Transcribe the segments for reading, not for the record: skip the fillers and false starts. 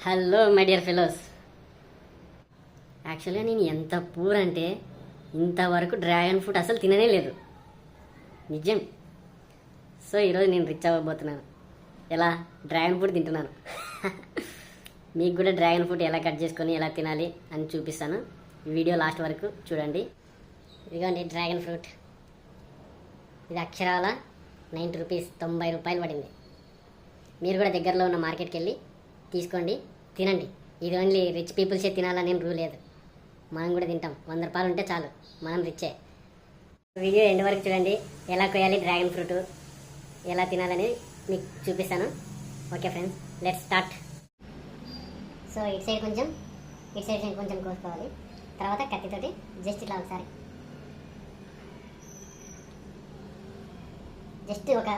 Hello my dear fellows. యాక్చువల్గా నేను ఎంత పూర్ అంటే ఇంతవరకు డ్రాగన్ ఫ్రూట్ అసలు తిననే లేదు, నిజం. సో ఈరోజు నేను రిచ్ అవ్వబోతున్నాను. ఎలా? డ్రాగన్ ఫ్రూట్ తింటున్నాను. మీకు కూడా డ్రాగన్ ఫ్రూట్ ఎలా కట్ చేసుకొని ఎలా తినాలి అని చూపిస్తాను. ఈ వీడియో లాస్ట్ వరకు చూడండి. ఇదిగోండి డ్రాగన్ ఫ్రూట్. ఇది అక్షరాల 90 రూపీస్, 90 రూపాయలు పడింది. మీరు కూడా దగ్గరలో ఉన్న మార్కెట్కి వెళ్ళి తీసుకోండి, తినండి. ఇది ఓన్లీ రిచ్ పీపుల్సే తినాలని ఏం రూల్ లేదు. మనం కూడా తింటాం. 100 రూపాయలు ఉంటే చాలు, మనం రిచ్చే. వీడియో ఎండ్ వరకు చూడండి. ఎలా కోయాలి డ్రాగన్ ఫ్రూట్, ఎలా తినాలని మీకు చూపిస్తాను. Okay friends, let's start. So ఇటు సైడ్ కొంచెం కోసుకోవాలి. తర్వాత కత్తితోటి జస్ట్ ఇట్లా ఒకసారి జస్ట్ ఒక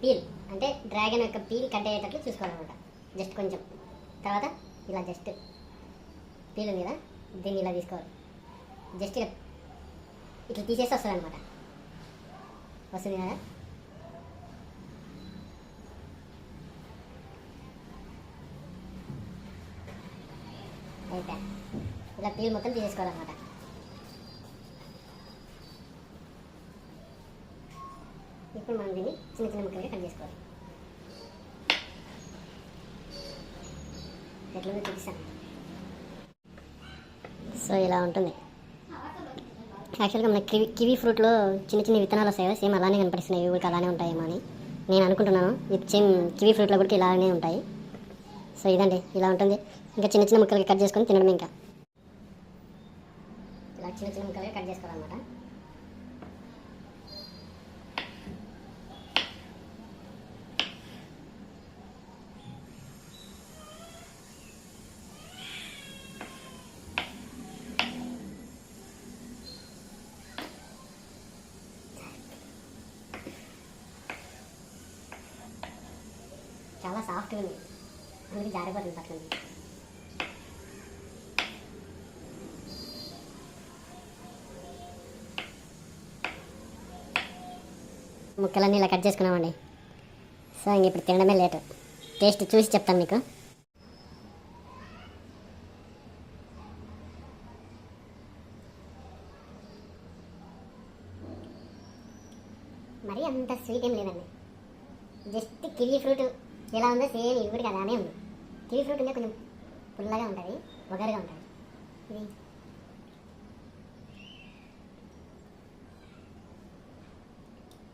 పీల్, అంటే డ్రాగన్ యొక్క పీల్ కట్ అయ్యేటట్లు చూసుకోవాలన్నమాట. జస్ట్ కొంచెం. తర్వాత ఇలా జస్ట్ పీల్ ఉంది కదా, దీన్ని ఇలా తీసుకోవాలి. జస్ట్ ఇలా ఇట్లా తీసేసి వస్తుంది అనమాట. వస్తుంది కదా. అయితే ఇలా పీల్ మొత్తం తీసేసుకోవాలన్నమాట. ఇప్పుడు మనం దీన్ని చిన్న చిన్న ముక్కలుగా కట్ చేసుకోవాలి. ఎట్లా చూపిస్తాను. సో ఇలా ఉంటుంది. యాక్చువల్గా మన కివీ ఫ్రూట్లో చిన్న చిన్న విత్తనాలు వస్తాయి కదా, సేమ్ అలానే కనిపిస్తున్నాయి. ఇవి కూడా అలానే ఉంటాయేమో అని నేను అనుకుంటున్నాను. ఇది సేమ్ కివీ ఫ్రూట్లో కూడా ఇలానే ఉంటాయి. సో ఇదండి, ఇలా ఉంటుంది. ఇంకా చిన్న చిన్న ముక్కలుగా కట్ చేసుకొని తినడం. ఇంకా ఇలా చిన్న చిన్న ముక్కలుగా కట్ చేసుకోవాలన్నమాట. చాలా సాఫ్ట్గా ఉంది, అందుకే జారిపోతుంది పక్కన. ముక్కలన్నీ ఇలా కట్ చేసుకున్నామండి. సో ఇంక ఇప్పుడు తినడమే లేటు. టేస్ట్ చూసి చెప్తాను మీకు. మరీ అంత స్వీట్ ఏం లేదండి. జస్ట్ కివీ ఫ్రూట్ ఎలా ఉందో సేమ్ ఇది కూడా అలానే ఉంది. కివీ ఫ్రూట్ ఉంటే కొంచెం పుల్లగా ఉంటుంది, వగరుగా ఉంటుంది. ఇది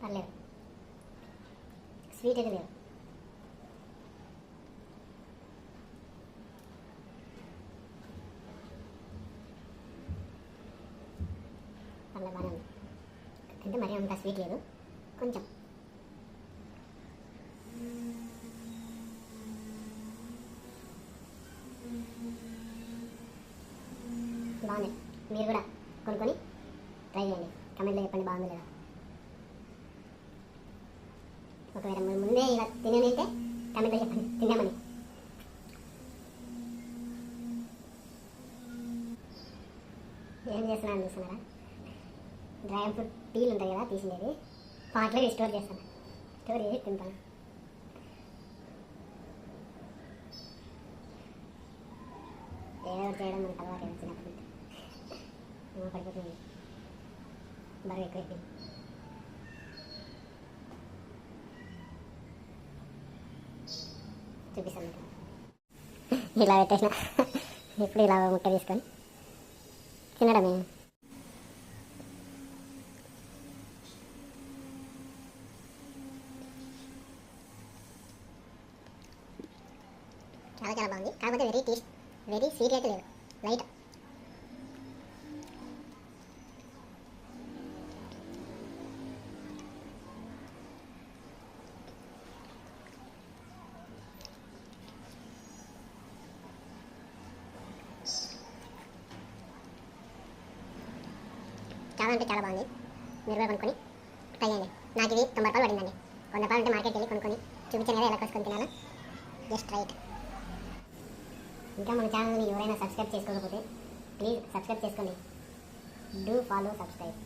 పర్లేదు, స్వీట్ అయితే లేదు. పర్లేదు, బాగానే ఉంది. అంటే మరీ అంత స్వీట్ లేదు, కొంచెం. బాగుంది. మీరు కూడా కొనుక్కొని ట్రై చేయండి. కమెంట్లో చెప్పండి బాగుంది లేదా. ఒకవేళ ముందే ఇలా తినేనైతే కమెంట్లో చెప్పండి తిన్నామని. ఏం చేస్తున్నాను చూస్తున్నారా? డ్రాగన్ ఫ్రూట్ పీల్ ఉంటుంది కదా, తీసిండేది పాటలో స్టోర్ చేస్తాను. స్టోర్ చేసి తింటాను. ఏదో చేయడం మనకు అలవాటు చిన్నప్పటి నుంచి. పడిపోతుంది, బరువు ఎక్కువైపోయింది. చూపిస్తాను మీకు. ఇలా పెట్టేసిన ఇప్పుడు ఇలా ముక్క తీసుకొని తినడమే. చాలా చాలా బాగుంది. కాకపోతే వెరీ స్వీట్ అయితే లేదు, లైట్. చాలా అంటే చాలా బాగుంది. మీరు కూడా కొనుక్కొని ట్రై చేయండి. నాకు ఇది 90 రూపాయలు పడిందండి. 100 రూపాయలు ఉంటే మార్కెట్కి వెళ్ళి కొనుక్కొని చూపించాను కదా ఎలా కోసుకొని తినాలో. Just right. ఇంకా మన ఛానల్ని ఎవరైనా సబ్స్క్రైబ్ చేసుకోకపోతే ప్లీజ్ సబ్స్క్రైబ్ చేసుకోండి. డూ ఫాలో సబ్స్క్రైబ్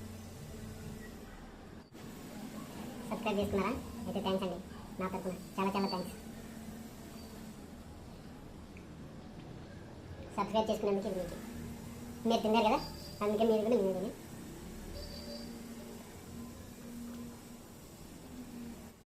చేసుకున్నారా? అయితే థ్యాంక్స్ అండి. నా తరఫున చాలా చాలా థ్యాంక్స్. సబ్స్క్రైబ్ చేసుకున్నందుకు ఇది మీకు. మీరు తిన్నారు కదా, అందుకే మీరు కూడా మీరు తిని